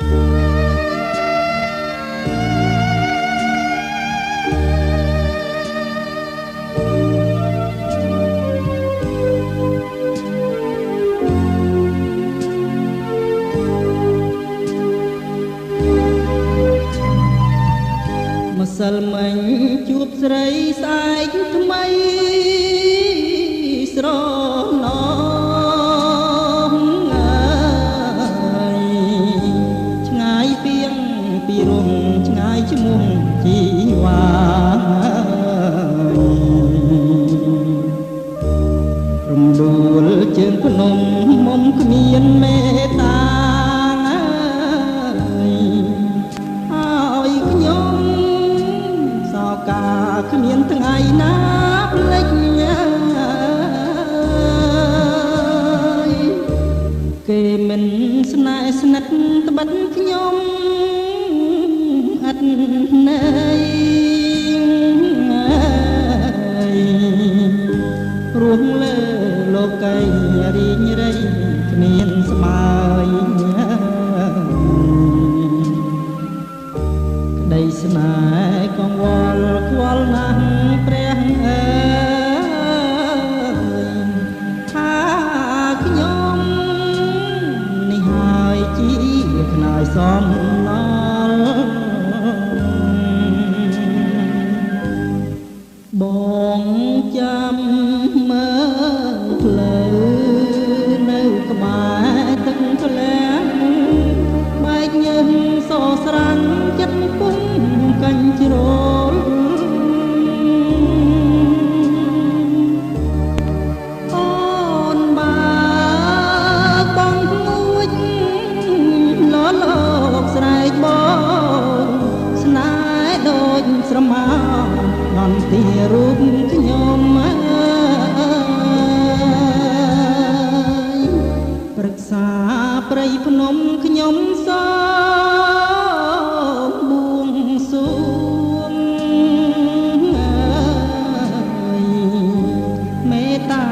ម្សិលមិញជួបស្រីស្អែកថ្មីស្រណងអើយឆ្ងាយពីងពីរងឆ្ងាយឈ្មោះជីវ៉ារំដួលជើងភ្នំមុំគ្មានមេត្តាគ្មានថ្ងៃណាភ្លេចគេមិនស្នេហ៍ស្និទ្ធត្បិតខ្ញុំអត់ណែរួមលើលោកីរីងរៃគ្មានស្មើក្តីស្នេហ៍កង្វល់ខ្វល់ណាស់ព្រះអើយថាខ្ញុំនេះហើយជាខ្នើយសំណល់បងចាំមើលផ្លូវនៅក្បែរទឹកធ្លាក់បែកញើសសស្រាំងចិត្តពុំកាញ់ជ្រលអូនបើបងមួយលលោកស្រែកបងស្នេហ៍ដូចស្រមោលនន្ទារូបខ្ញុំប្រឹក្សាព្រៃភ្នំខ្ញុំសបួងសួងមេត្តា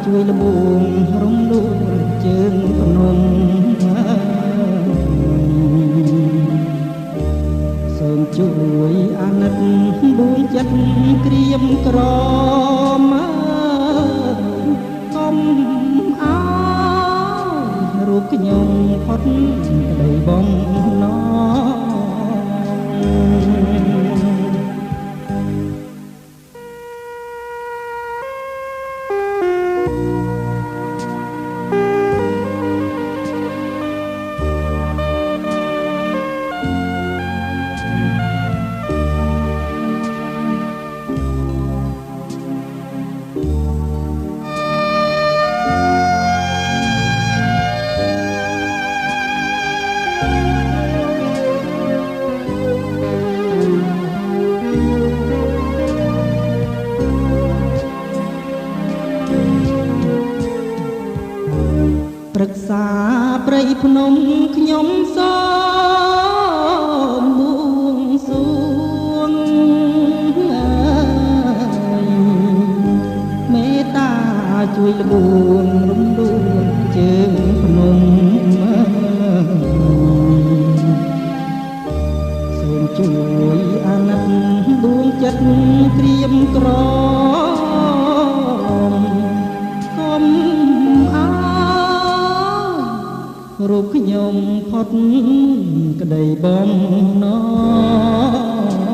ជួយលបួងរំលូលជើងភ្នំសូមជួយអាណិតបួងចិត្តក្រៀមក្រមកុំអោរូបខ្ញុំផុតក្តីបំណងប្រឹក្សាព្រៃភ្នំខ្ញុំសូមបួងសួងមេត្តាជួយលបួងរំដួលជើងភ្នំសូមជួយអាណិតដួងចិត្តក្រៀមក្រមកុំរូបខ្ញុំផុតក្តីបំណង